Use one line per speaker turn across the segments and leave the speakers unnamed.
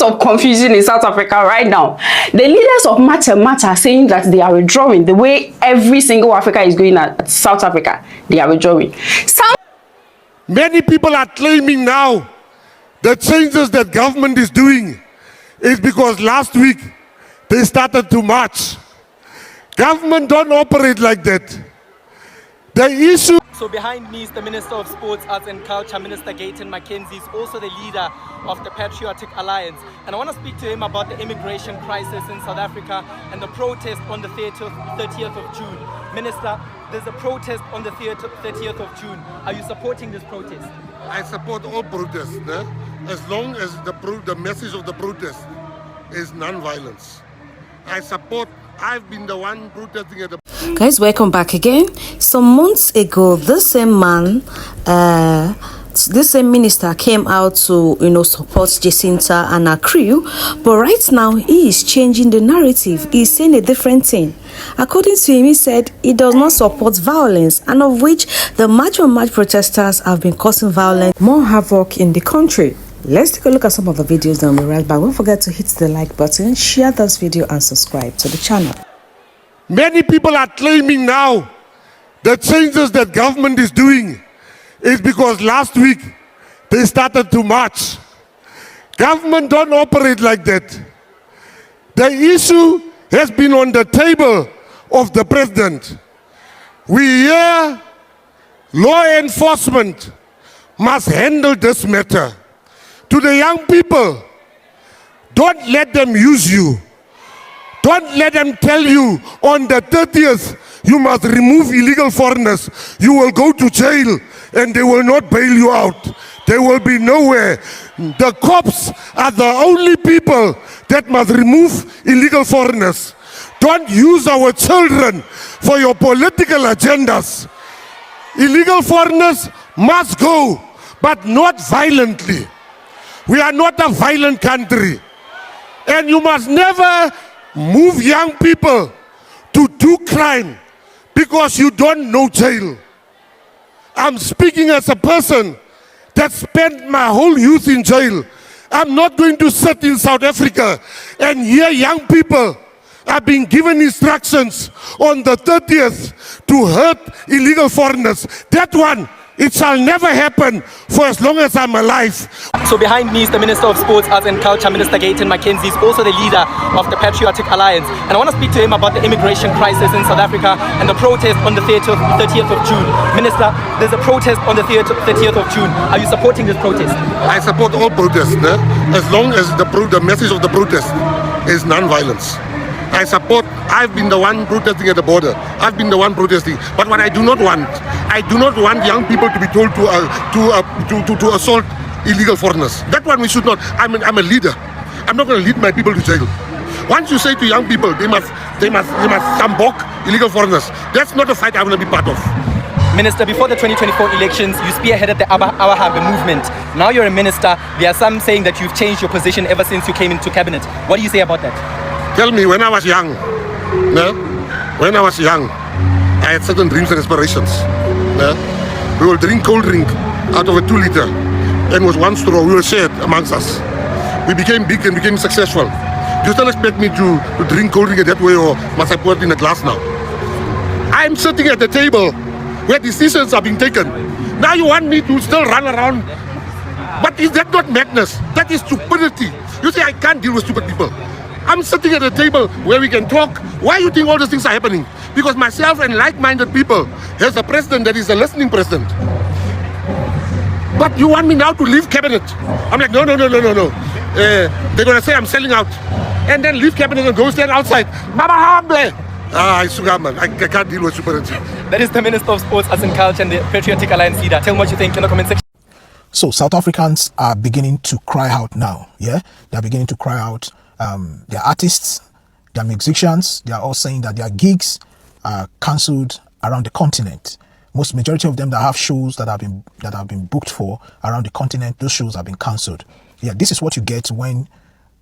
of confusion in South Africa right now. The leaders of MARcH and MARcH are saying that they are withdrawing. The way every single Africa is going at South Africa, they are withdrawing.
Many people are claiming now the changes that government is doing is because last week they started to march. Government don't operate like that. The issue...
So behind me is the Minister of Sports, Arts and Culture, Minister GAYTON. Is also the leader of the Patriotic Alliance. And I want to speak to him about the immigration crisis in South Africa and the protest on the 30th of June. Minister, there's a protest on the 30th of June. Are you supporting this protest?
I support all protests, as long as the message of the protest is non-violence. I've been the one protesting at the...
Guys, welcome back again. Some months ago, this same man, this same minister came out to, support JACINTA and her crew. But right now, he is changing the narrative. He's saying a different thing. According to him, he said he does not support violence, and of which the MARcH and MARcH protesters have been causing violence, more havoc in the country. Let's take a look at some of the videos that we'll be right back. Don't forget to hit the like button, share this video, and subscribe to the channel.
Many people are claiming now the changes that government is doing is because last week they started to march. Government don't operate like that. The issue has been on the table of the president. We hear law enforcement must handle this matter. To the young people, don't let them use you. Don't let them tell you on the 30th you must remove illegal foreigners. You will go to jail and they will not bail you out. They will be nowhere. The cops are the only people that must remove illegal foreigners. Don't use our children for your political agendas. Illegal foreigners must go, but not violently. We are not a violent country. And you must never move young people to do crime because you don't know jail. I'm speaking as a person that spent my whole youth in jail. I'm not going to sit in South Africa and hear young people are being given instructions on the 30th to hurt illegal foreigners. That one, it shall never happen for as long as I'm alive.
So behind me is the Minister of Sports, Arts and Culture, Minister GAYTON. Is also the leader of the Patriotic Alliance. And I want to speak to him about the immigration crisis in South Africa and the protest on the 30th of June. Minister, there's a protest on the 30th of June. Are you supporting this protest?
I support all protests, as long as the message of the protest is non-violence. I've been the one protesting at the border. I've been the one protesting. But what I do not want young people to be told to assault illegal foreigners. That one we should not. I'm a leader. I'm not going to lead my people to jail. Once you say to young people they must sambok illegal foreigners, that's not a fight I want to be part of.
Minister, before the 2024 elections, you spearheaded the Our Harbour movement. Now you're a minister. There are some saying that you've changed your position ever since you came into cabinet. What do you say about that?
Tell me, when I was young, I had certain dreams and aspirations. We will drink cold drink out of a 2-liter, and with one straw we will share it amongst us. We became big and became successful. Do you still expect me to drink cold drink that way, or must I pour it in a glass now? I'm sitting at the table where decisions are being taken. Now you want me to still run around? But is that not madness? That is stupidity. You say I can't deal with stupid people. I'm sitting at a table where we can talk. Why do you think all these things are happening? Because myself and like-minded people has a president that is a listening president. But you want me now to leave cabinet? I'm like, no. They're going to say I'm selling out. And then leave cabinet and go stand outside. I can't deal with stupidity.
That is the Minister of Sports, Arts and Culture and the Patriotic Alliance leader. Tell me what you think in the comment section.
So South Africans are beginning to cry out now. Yeah, they're beginning to cry out. Their artists, their musicians, they are all saying that their gigs are cancelled around the continent. Majority of them that have shows that have been booked for around the continent, those shows have been cancelled. Yeah, this is what you get when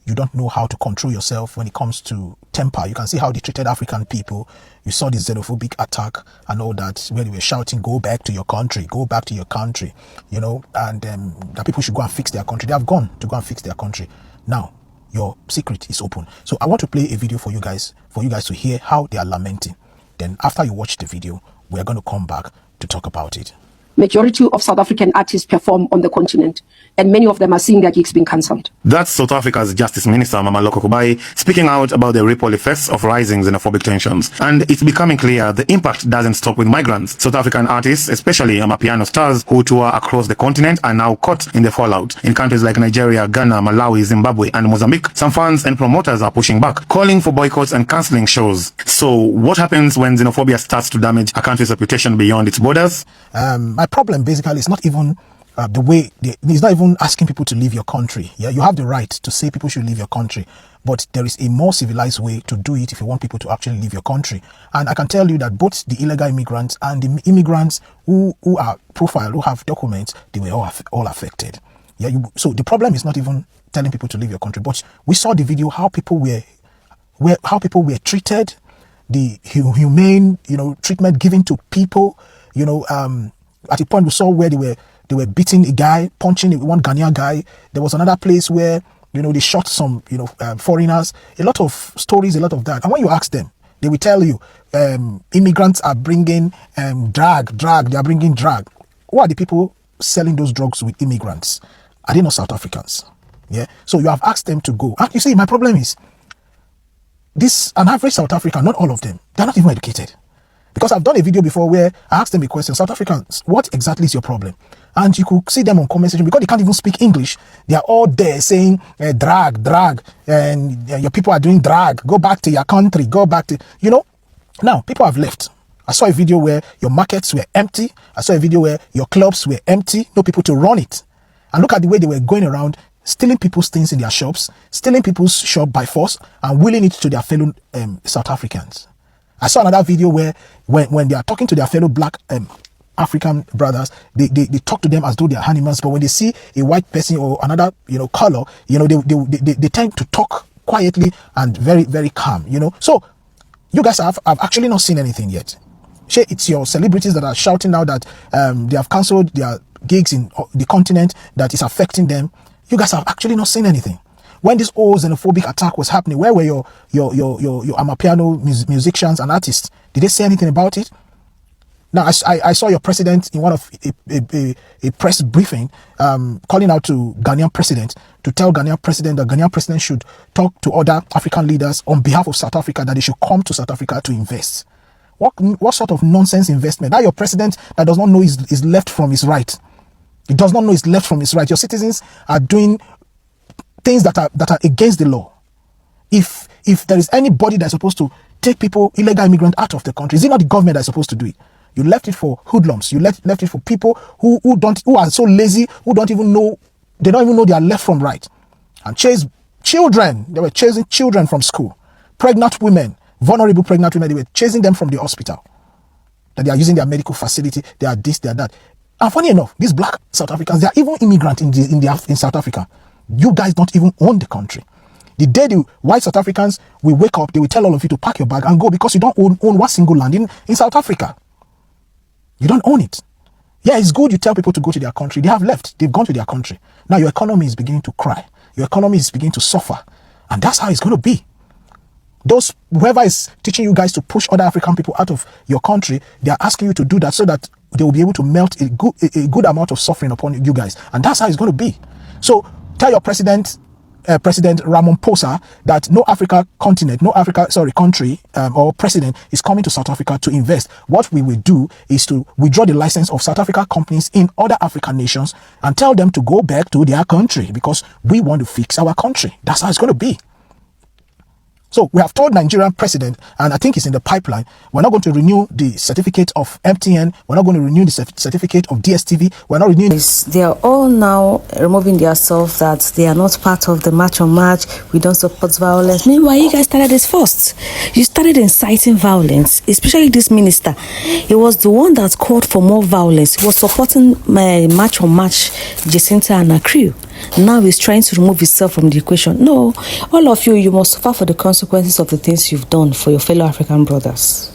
you don't know how to control yourself when it comes to temper. You can see how they treated African people. You saw the xenophobic attack and all that, where they were shouting, go back to your country, go back to your country, and that people should go and fix their country. They have gone to go and fix their country. Now, your secret is open. So I want to play a video for you guys to hear how they are lamenting. Then after you watch the video, we are going to come back to talk about it.
Majority of South African artists perform on the continent, and many of them are seeing their gigs being cancelled.
That's South Africa's Justice Minister, Mamaloko Kubai, speaking out about the ripple effects of rising xenophobic tensions. And it's becoming clear the impact doesn't stop with migrants. South African artists, especially Amapiano stars who tour across the continent, are now caught in the fallout. In countries like Nigeria, Ghana, Malawi, Zimbabwe, and Mozambique, some fans and promoters are pushing back, calling for boycotts and cancelling shows. So what happens when xenophobia starts to damage a country's reputation beyond its borders?
My problem basically is not even he's not even asking people to leave your country. Yeah, you have the right to say people should leave your country, but there is a more civilized way to do it if you want people to actually leave your country. And I can tell you that both the illegal immigrants and the immigrants who are profiled, who have documents, they were all affected. Yeah, so the problem is not even telling people to leave your country, but we saw the video how people were treated, the humane treatment given to people. At a point we saw where they were beating a guy, punching one Ghanaian guy. There was another place where they shot some foreigners. A lot of stories, a lot of that. And when you ask them, they will tell you immigrants are bringing drug. They are bringing drug. Who are the people selling those drugs with immigrants? Are they not South Africans? Yeah. So you have asked them to go. And you see, my problem is an average South African, not all of them, they're not even educated. Because I've done a video before where I asked them a question, South Africans, what exactly is your problem? And you could see them on comment section, because they can't even speak English. They are all there saying, drag, and your people are doing drag. Go back to your country, go back to, Now, people have left. I saw a video where your markets were empty. I saw a video where your clubs were empty. No people to run it. And look at the way they were going around, stealing people's things in their shops, stealing people's shop by force, and willing it to their fellow South Africans. I saw another video where when they are talking to their fellow black African brothers, they talk to them as though they are animals, but when they see a white person or another color, they tend to talk quietly and very, very calm. So you guys have actually not seen anything yet. It's your celebrities that are shouting now that they have cancelled their gigs in the continent, that is affecting them. You guys have actually not seen anything. When this whole xenophobic attack was happening, where were your Amapiano musicians and artists? Did they say anything about it? Now, I saw your president in one of a press briefing calling out to Ghanaian president to tell Ghanaian president that Ghanaian president should talk to other African leaders on behalf of South Africa, that they should come to South Africa to invest. What sort of nonsense investment? Now your president that does not know his left from his right. He does not know his left from his right. Your citizens are doing things that are against the law. If there is anybody that's supposed to take people, illegal immigrants, out of the country, is it not the government that's supposed to do it? You left it for hoodlums. You left it for people who are so lazy, who don't even know their left from right, and chase children. They were chasing children from school, pregnant women, vulnerable pregnant women. They were chasing them from the hospital. That they are using their medical facility. They are this, they are that. And funny enough, these black South Africans, they are even immigrants in South Africa. You guys don't even own the country. The day the white South Africans will wake up, they will tell all of you to pack your bag and go, because you don't own one single land in South Africa. You don't own it. Yeah, it's good you tell people to go to their country. They have left. They've gone to their country. Now your economy is beginning to cry. Your economy is beginning to suffer. And that's how it's going to be. Whoever is teaching you guys to push other African people out of your country, they are asking you to do that so that they will be able to melt a good amount of suffering upon you guys. And that's how it's going to be. So tell your President Ramaphosa that no country or president is coming to South Africa to invest. What we will do is to withdraw the license of South Africa companies in other African nations and tell them to go back to their country, because we want to fix our country. That's how it's going to be. So we have told Nigerian president, and I think it's in the pipeline, we're not going to renew the certificate of MTN, we're not going to renew the certificate of DSTV, we're not renewing.
They are all now removing themselves that they are not part of the March on March. We don't support violence. Meanwhile, you guys started this first. You started inciting violence, especially this minister. He was the one that called for more violence. He was supporting my March on March, JACINTA and her crew. Now he's trying to remove himself from the equation. No, all of you must suffer for the consequences of the things you've done for your fellow African brothers.